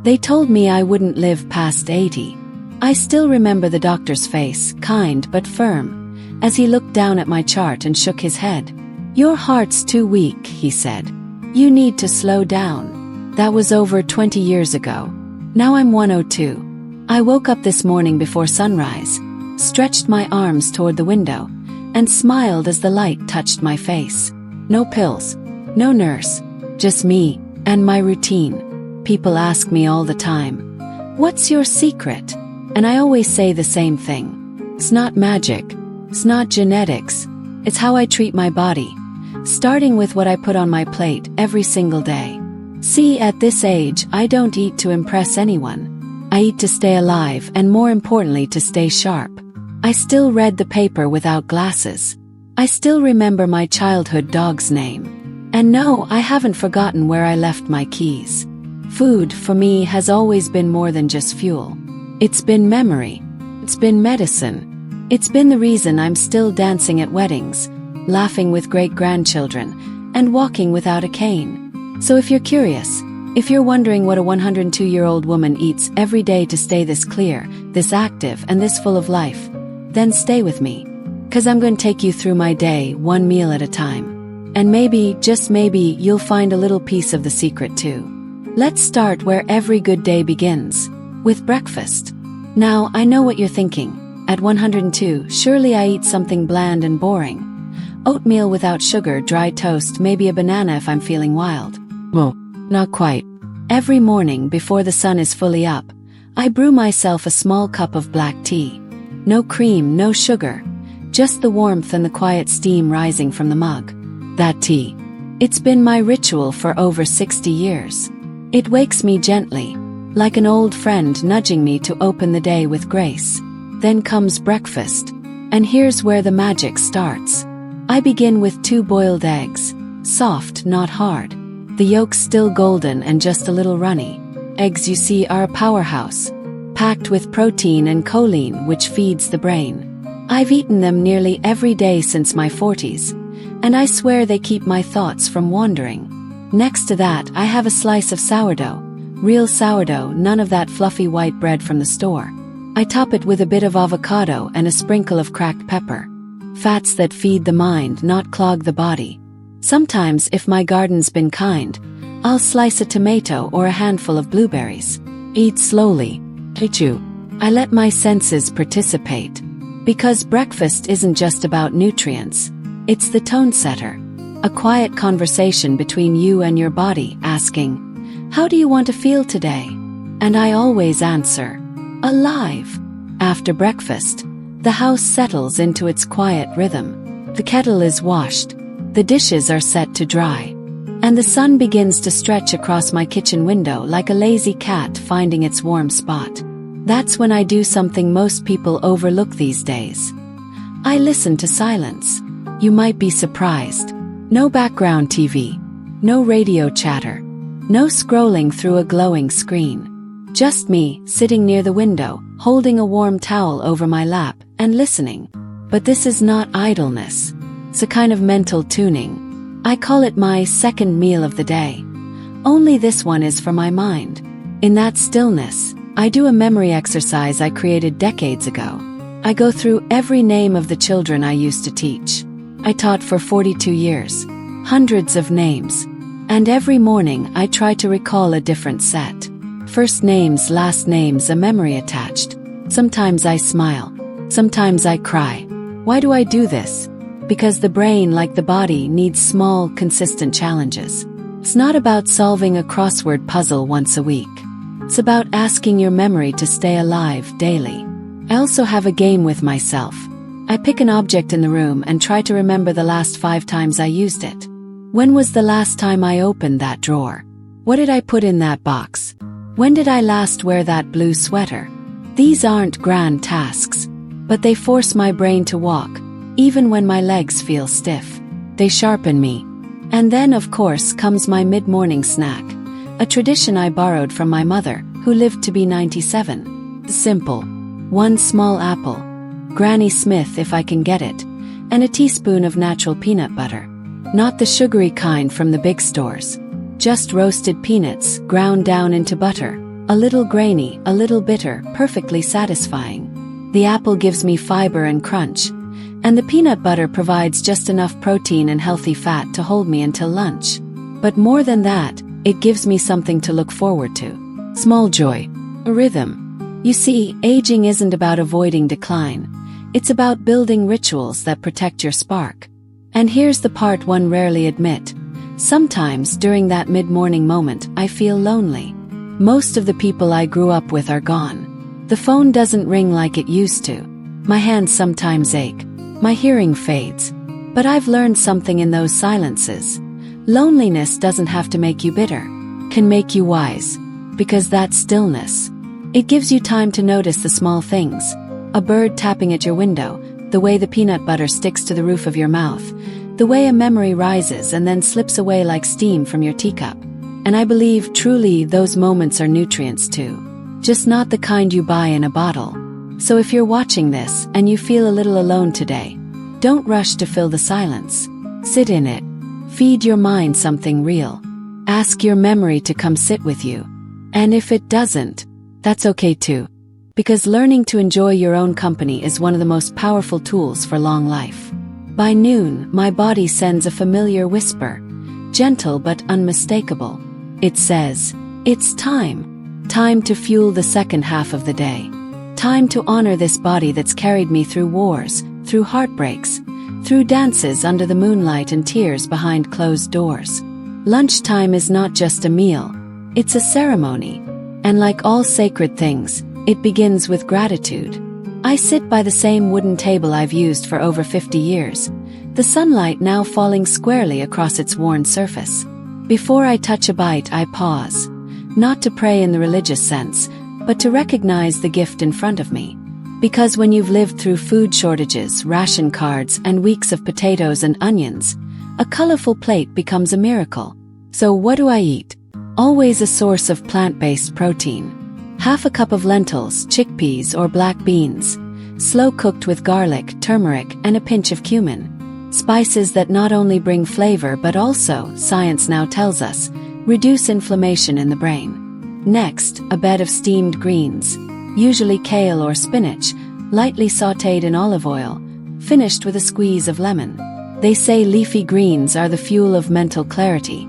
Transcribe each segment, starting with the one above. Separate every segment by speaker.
Speaker 1: They told me I wouldn't live past 80. I still remember the doctor's face, kind but firm, as he looked down at my chart and shook his head. "Your heart's too weak," he said. "You need to slow down." That was over 20 years ago. Now I'm 102. I woke up this morning before sunrise, stretched my arms toward the window, and smiled as the light touched my face. No pills, no nurse, just me and my routine. People ask me all the time, "What's your secret?" And I always say the same thing. It's not magic. It's not genetics. It's how I treat my body, starting with what I put on my plate every single day. See, at this age, I don't eat to impress anyone. I eat to stay alive and, more importantly, to stay sharp. I still read the paper without glasses. I still remember my childhood dog's name. And no, I haven't forgotten where I left my keys. Food, for me, has always been more than just fuel. It's been memory. It's been medicine. It's been the reason I'm still dancing at weddings, laughing with great-grandchildren, and walking without a cane. So if you're curious, if you're wondering what a 102-year-old woman eats every day to stay this clear, this active, and this full of life, then stay with me. 'Cause I'm going to take you through my day, one meal at a time. And maybe, just maybe, you'll find a little piece of the secret too. Let's start where every good day begins, with breakfast. Now, I know what you're thinking. At 102, surely I eat something bland and boring. Oatmeal without sugar, dry toast, maybe a banana if I'm feeling wild. Well, not quite. Every morning before the sun is fully up, I brew myself a small cup of black tea. No cream, no sugar, just the warmth and the quiet steam rising from the mug. That tea. It's been my ritual for over 60 years. It wakes me gently, like an old friend nudging me to open the day with grace. Then comes breakfast, and here's where the magic starts. I begin with 2 boiled eggs, soft, not hard. The yolk's still golden and just a little runny. Eggs, you see, are a powerhouse, packed with protein and choline, which feeds the brain. I've eaten them nearly every day since my 40s, and I swear they keep my thoughts from wandering. Next to that, I have a slice of sourdough, real sourdough, none of that fluffy white bread from the store. I top it with a bit of avocado and a sprinkle of cracked pepper. Fats that feed the mind, not clog the body. Sometimes, if my garden's been kind, I'll slice a tomato or a handful of blueberries. Eat slowly. I chew. I let my senses participate. Because breakfast isn't just about nutrients. It's the tone setter. A quiet conversation between you and your body, asking, "How do you want to feel today?" And I always answer, "Alive." After breakfast, the house settles into its quiet rhythm. The kettle is washed. The dishes are set to dry. And the sun begins to stretch across my kitchen window like a lazy cat finding its warm spot. That's when I do something most people overlook these days. I listen to silence. You might be surprised. No background TV. No radio chatter. No scrolling through a glowing screen. Just me, sitting near the window, holding a warm towel over my lap, and listening. But this is not idleness. It's a kind of mental tuning. I call it my second meal of the day. Only this one is for my mind. In that stillness, I do a memory exercise I created decades ago. I go through every name of the children I used to teach. I taught for 42 years. Hundreds of names. And every morning I try to recall a different set. First names, last names, a memory attached. Sometimes I smile. Sometimes I cry. Why do I do this? Because the brain, like the body, needs small, consistent challenges. It's not about solving a crossword puzzle once a week. It's about asking your memory to stay alive daily. I also have a game with myself. I pick an object in the room and try to remember the last 5 times I used it. When was the last time I opened that drawer? What did I put in that box? When did I last wear that blue sweater? These aren't grand tasks, but they force my brain to walk, even when my legs feel stiff. They sharpen me. And then, of course, comes my mid-morning snack, a tradition I borrowed from my mother, who lived to be 97. Simple. 1 small apple, Granny Smith if I can get it, and a teaspoon of natural peanut butter. Not the sugary kind from the big stores. Just roasted peanuts, ground down into butter. A little grainy, a little bitter, perfectly satisfying. The apple gives me fiber and crunch, and the peanut butter provides just enough protein and healthy fat to hold me until lunch. But more than that, it gives me something to look forward to. Small joy. A rhythm. You see, aging isn't about avoiding decline. It's about building rituals that protect your spark. And here's the part one rarely admit. Sometimes, during that mid-morning moment, I feel lonely. Most of the people I grew up with are gone. The phone doesn't ring like it used to. My hands sometimes ache. My hearing fades. But I've learned something in those silences. Loneliness doesn't have to make you bitter. Can make you wise. Because that stillness. It gives you time to notice the small things. A bird tapping at your window, the way the peanut butter sticks to the roof of your mouth, the way a memory rises and then slips away like steam from your teacup. And I believe truly those moments are nutrients too. Just not the kind you buy in a bottle. So if you're watching this and you feel a little alone today, don't rush to fill the silence. Sit in it. Feed your mind something real. Ask your memory to come sit with you. And if it doesn't, that's okay too. Because learning to enjoy your own company is one of the most powerful tools for long life. By noon, my body sends a familiar whisper, gentle but unmistakable. It says, it's time. Time to fuel the second half of the day. Time to honor this body that's carried me through wars, through heartbreaks, through dances under the moonlight and tears behind closed doors. Lunchtime is not just a meal. It's a ceremony. And like all sacred things, it begins with gratitude. I sit by the same wooden table I've used for over 50 years, the sunlight now falling squarely across its worn surface. Before I touch a bite, I pause, not to pray in the religious sense, but to recognize the gift in front of me. Because when you've lived through food shortages, ration cards, and weeks of potatoes and onions, a colorful plate becomes a miracle. So what do I eat? Always a source of plant-based protein. Half a cup of lentils, chickpeas, or black beans, slow-cooked with garlic, turmeric, and a pinch of cumin. Spices that not only bring flavor but also, science now tells us, reduce inflammation in the brain. Next, a bed of steamed greens, usually kale or spinach, lightly sautéed in olive oil, finished with a squeeze of lemon. They say leafy greens are the fuel of mental clarity,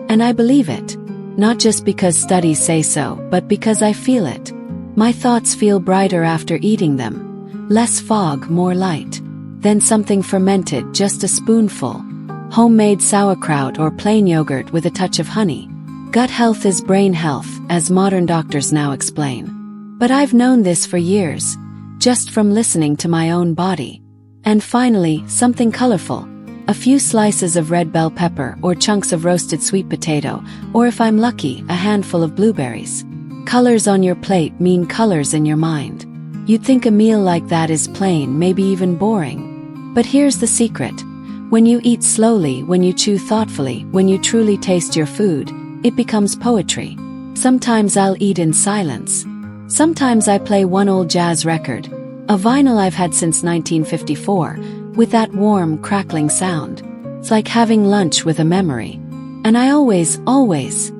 Speaker 1: and I believe it. Not just because studies say so, but because I feel it. My thoughts feel brighter after eating them. Less fog, more light. Then something fermented, just a spoonful. Homemade sauerkraut or plain yogurt with a touch of honey. Gut health is brain health, as modern doctors now explain. But I've known this for years, just from listening to my own body. And finally, something colorful. A few slices of red bell pepper or chunks of roasted sweet potato, or if I'm lucky, a handful of blueberries. Colors on your plate mean colors in your mind. You'd think a meal like that is plain, maybe even boring. But here's the secret. When you eat slowly, when you chew thoughtfully, when you truly taste your food, it becomes poetry. Sometimes I'll eat in silence. Sometimes I play one old jazz record, a vinyl I've had since 1954, with that warm, crackling sound. It's like having lunch with a memory. And I always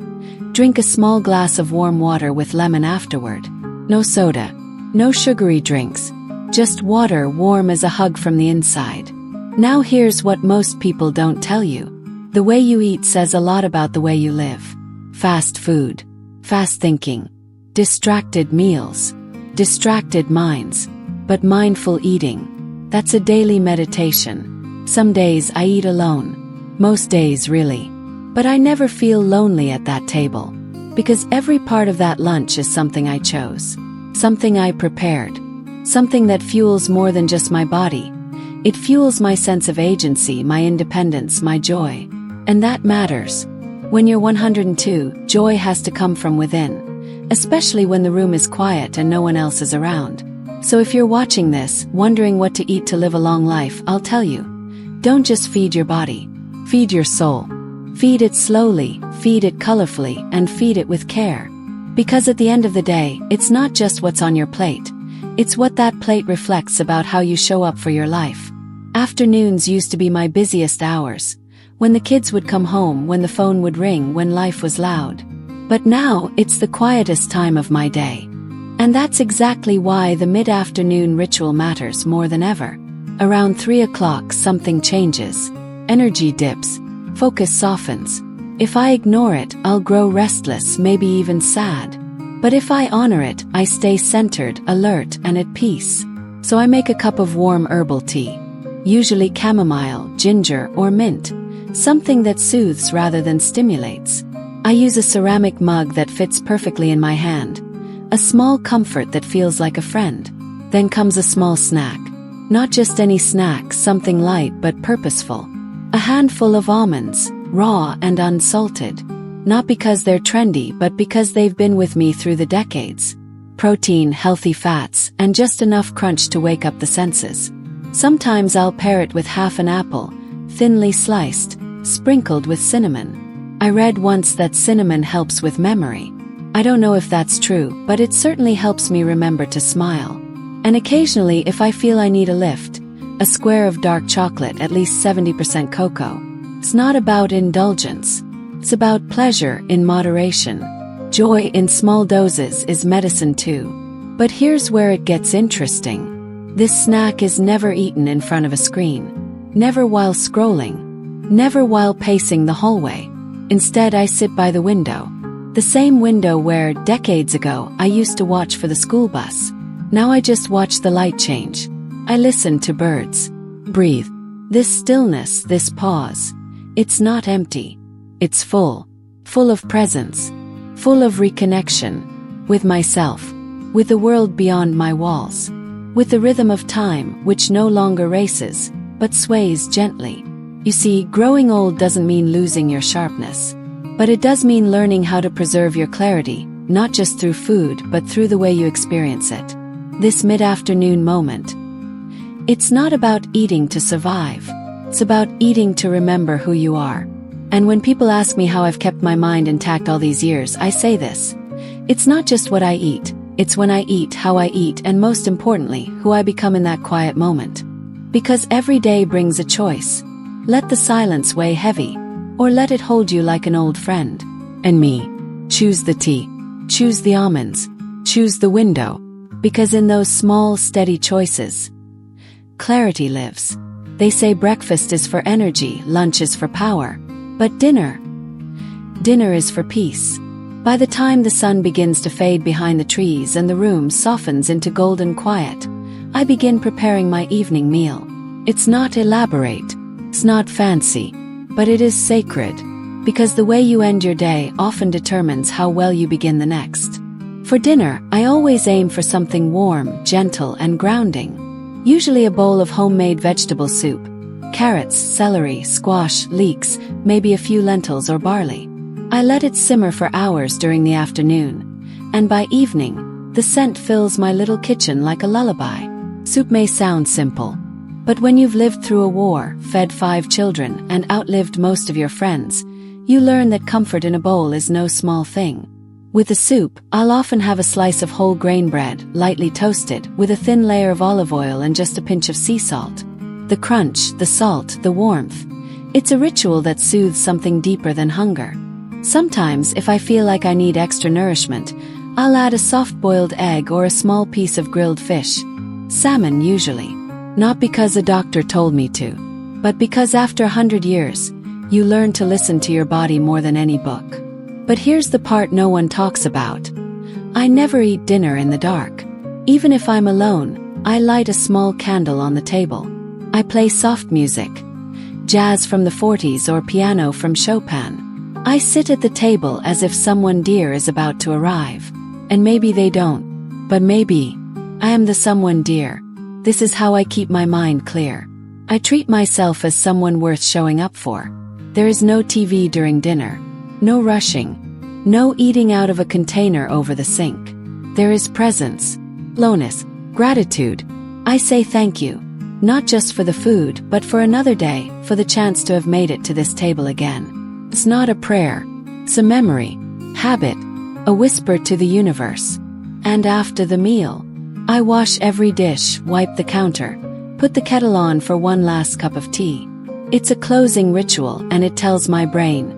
Speaker 1: drink a small glass of warm water with lemon afterward. No soda, no sugary drinks, just water warm as a hug from the inside. Now here's what most people don't tell you. The way you eat says a lot about the way you live. Fast food, fast thinking, distracted meals, distracted minds, but mindful eating. That's a daily meditation. Some days I eat alone. Most days, really. But I never feel lonely at that table. Because every part of that lunch is something I chose. Something I prepared. Something that fuels more than just my body. It fuels my sense of agency, my independence, my joy. And that matters. When you're 102, joy has to come from within. Especially when the room is quiet and no one else is around. So if you're watching this, wondering what to eat to live a long life, I'll tell you. Don't just feed your body. Feed your soul. Feed it slowly, feed it colorfully, and feed it with care. Because at the end of the day, it's not just what's on your plate. It's what that plate reflects about how you show up for your life. Afternoons used to be my busiest hours. When the kids would come home, when the phone would ring, when life was loud. But now, it's the quietest time of my day. And that's exactly why the mid-afternoon ritual matters more than ever. Around 3 o'clock something changes. Energy dips. Focus softens. If I ignore it, I'll grow restless, maybe even sad. But if I honor it, I stay centered, alert, and at peace. So I make a cup of warm herbal tea. Usually chamomile, ginger, or mint. Something that soothes rather than stimulates. I use a ceramic mug that fits perfectly in my hand. A small comfort that feels like a friend. Then comes a small snack. Not just any snack, something light but purposeful. A handful of almonds, raw and unsalted. Not because they're trendy, but because they've been with me through the decades. Protein, healthy fats, and just enough crunch to wake up the senses. Sometimes I'll pair it with half an apple, thinly sliced, sprinkled with cinnamon. I read once that cinnamon helps with memory. I don't know if that's true, but it certainly helps me remember to smile. And occasionally, if I feel I need a lift, a square of dark chocolate, at least 70% cocoa. It's not about indulgence. It's about pleasure in moderation. Joy in small doses is medicine too. But here's where it gets interesting. This snack is never eaten in front of a screen. Never while scrolling. Never while pacing the hallway. Instead, I sit by the window. The same window where, decades ago, I used to watch for the school bus. Now I just watch the light change. I listen to birds. Breathe. This stillness, this pause. It's not empty. It's full. Full of presence. Full of reconnection. With myself. With the world beyond my walls. With the rhythm of time, which no longer races, but sways gently. You see, growing old doesn't mean losing your sharpness. But it does mean learning how to preserve your clarity, not just through food, but through the way you experience it. This mid-afternoon moment. It's not about eating to survive. It's about eating to remember who you are. And when people ask me how I've kept my mind intact all these years, I say this. It's not just what I eat. It's when I eat, how I eat, and most importantly, who I become in that quiet moment. Because every day brings a choice. Let the silence weigh heavy. Or let it hold you like an old friend. And me. Choose the tea. Choose the almonds. Choose the window. Because in those small, steady choices, clarity lives. They say breakfast is for energy, lunch is for power. But dinner is for peace. By the time the sun begins to fade behind the trees and the room softens into golden quiet, I begin preparing my evening meal. It's not elaborate. It's not fancy. But it is sacred, because the way you end your day often determines how well you begin the next. For dinner, I always aim for something warm, gentle, and grounding. Usually a bowl of homemade vegetable soup. Carrots, celery, squash, leeks, maybe a few lentils or barley. I let it simmer for hours during the afternoon. And by evening, the scent fills my little kitchen like a lullaby. Soup may sound simple. But when you've lived through a war, fed 5 children, and outlived most of your friends, you learn that comfort in a bowl is no small thing. With the soup, I'll often have a slice of whole grain bread, lightly toasted, with a thin layer of olive oil and just a pinch of sea salt. The crunch, the salt, the warmth. It's a ritual that soothes something deeper than hunger. Sometimes, if I feel like I need extra nourishment, I'll add a soft-boiled egg or a small piece of grilled fish. Salmon usually. Not because a doctor told me to, but because after 100 years, you learn to listen to your body more than any book. But here's the part no one talks about. I never eat dinner in the dark. Even if I'm alone, I light a small candle on the table. I play soft music, jazz from the 40s or piano from Chopin. I sit at the table as if someone dear is about to arrive. And maybe they don't, but maybe I am the someone dear. This is how I keep my mind clear. I treat myself as someone worth showing up for. There is no TV during dinner. No rushing. No eating out of a container over the sink. There is presence, slowness, gratitude. I say thank you, not just for the food, but for another day, for the chance to have made it to this table again. It's not a prayer. It's a memory, habit, a whisper to the universe. And after the meal, I wash every dish, wipe the counter, put the kettle on for one last cup of tea. It's a closing ritual and it tells my brain,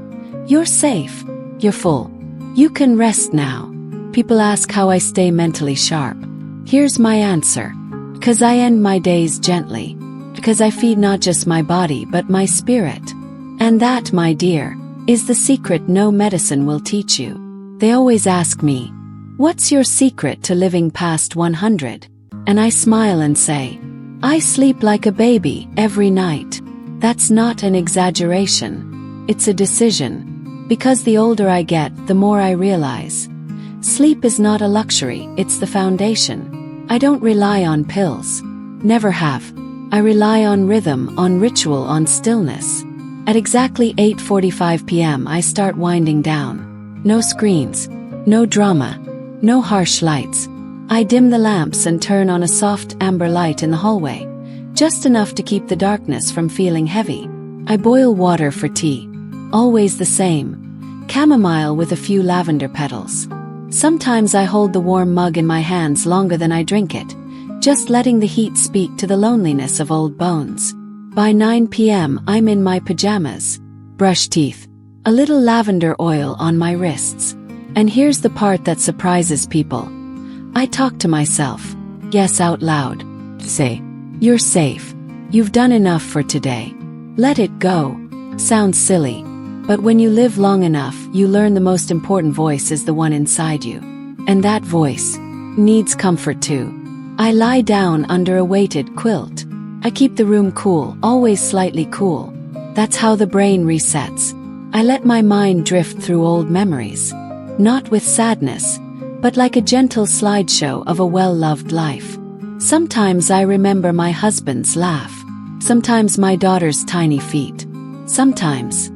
Speaker 1: you're safe, you're full. You can rest now. People ask how I stay mentally sharp. Here's my answer. Because I end my days gently. Because I feed not just my body but my spirit. And that, my dear, is the secret no medicine will teach you. They always ask me, what's your secret to living past 100? And I smile and say, I sleep like a baby every night. That's not an exaggeration. It's a decision. Because the older I get, the more I realize. Sleep is not a luxury, it's the foundation. I don't rely on pills. Never have. I rely on rhythm, on ritual, on stillness. At exactly 8:45 p.m. I start winding down. No screens. No drama. No harsh lights. I dim the lamps and turn on a soft amber light in the hallway. Just enough to keep the darkness from feeling heavy. I boil water for tea. Always the same. Chamomile with a few lavender petals. Sometimes I hold the warm mug in my hands longer than I drink it, just letting the heat speak to the loneliness of old bones. By 9 p.m. I'm in my pajamas. Brush teeth. A little lavender oil on my wrists. And here's the part that surprises people. I talk to myself. Yes, out loud. Say, you're safe. You've done enough for today. Let it go. Sounds silly. But when you live long enough, you learn the most important voice is the one inside you. And that voice needs comfort too. I lie down under a weighted quilt. I keep the room cool, always slightly cool. That's how the brain resets. I let my mind drift through old memories. Not with sadness, but like a gentle slideshow of a well-loved life. Sometimes I remember my husband's laugh. Sometimes my daughter's tiny feet. Sometimes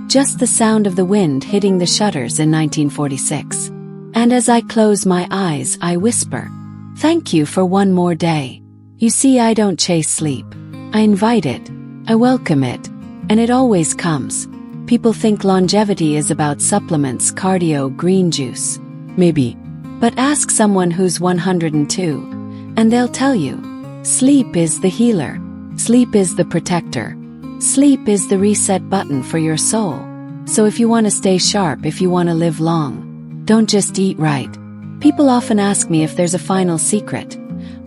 Speaker 1: just the sound of the wind hitting the shutters in 1946. And as I close my eyes, I whisper, thank you for one more day. You see, I don't chase sleep. I invite it. I welcome it. And it always comes. People think longevity is about supplements, cardio, green juice. Maybe. But ask someone who's 102, and they'll tell you, sleep is the healer. Sleep is the protector. Sleep is the reset button for your soul. So if you want to stay sharp, if you want to live long, don't just eat right. People often ask me if there's a final secret.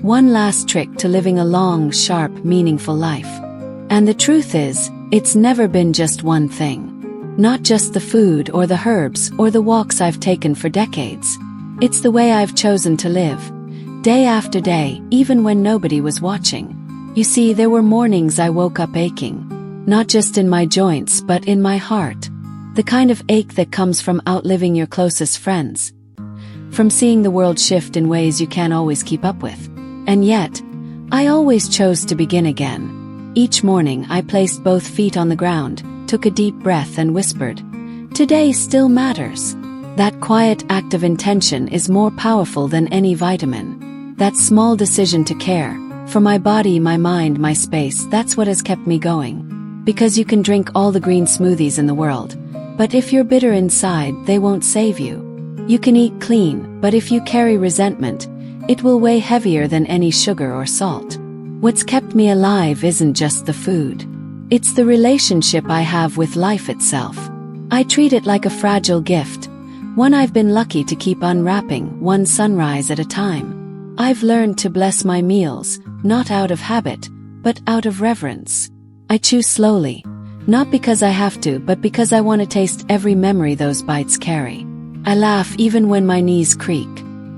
Speaker 1: One last trick to living a long, sharp, meaningful life. And the truth is, it's never been just one thing. Not just the food or the herbs or the walks I've taken for decades. It's the way I've chosen to live. Day after day, even when nobody was watching. You see, there were mornings I woke up aching. Not just in my joints, but in my heart. The kind of ache that comes from outliving your closest friends. From seeing the world shift in ways you can't always keep up with. And yet, I always chose to begin again. Each morning I placed both feet on the ground, took a deep breath and whispered, today still matters. That quiet act of intention is more powerful than any vitamin. That small decision to care, for my body, my mind, my space, that's what has kept me going. Because you can drink all the green smoothies in the world, but if you're bitter inside, they won't save you. You can eat clean, but if you carry resentment, it will weigh heavier than any sugar or salt. What's kept me alive isn't just the food. It's the relationship I have with life itself. I treat it like a fragile gift, one I've been lucky to keep unwrapping, one sunrise at a time. I've learned to bless my meals, not out of habit, but out of reverence. I chew slowly, not because I have to, but because I want to taste every memory those bites carry. I laugh even when my knees creak.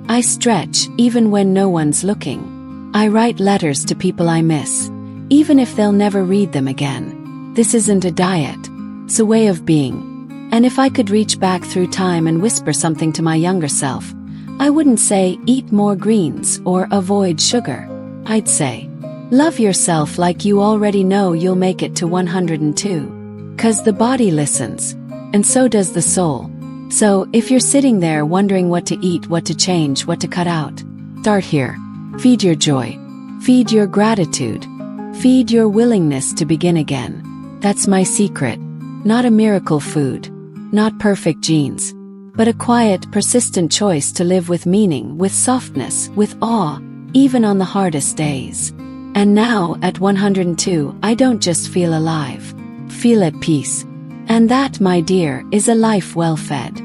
Speaker 1: I stretch even when no one's looking. I write letters to people I miss, even if they'll never read them again. This isn't a diet. It's a way of being. And if I could reach back through time and whisper something to my younger self, I wouldn't say, eat more greens or avoid sugar. I'd say, love yourself like you already know you'll make it to 102. 'Cause the body listens, and so does the soul. So, if you're sitting there wondering what to eat, what to change, what to cut out, start here. Feed your joy. Feed your gratitude. Feed your willingness to begin again. That's my secret. Not a miracle food. Not perfect genes. But a quiet, persistent choice to live with meaning, with softness, with awe, even on the hardest days. And now, at 102, I don't just feel alive. Feel at peace. And that, my dear, is a life well fed.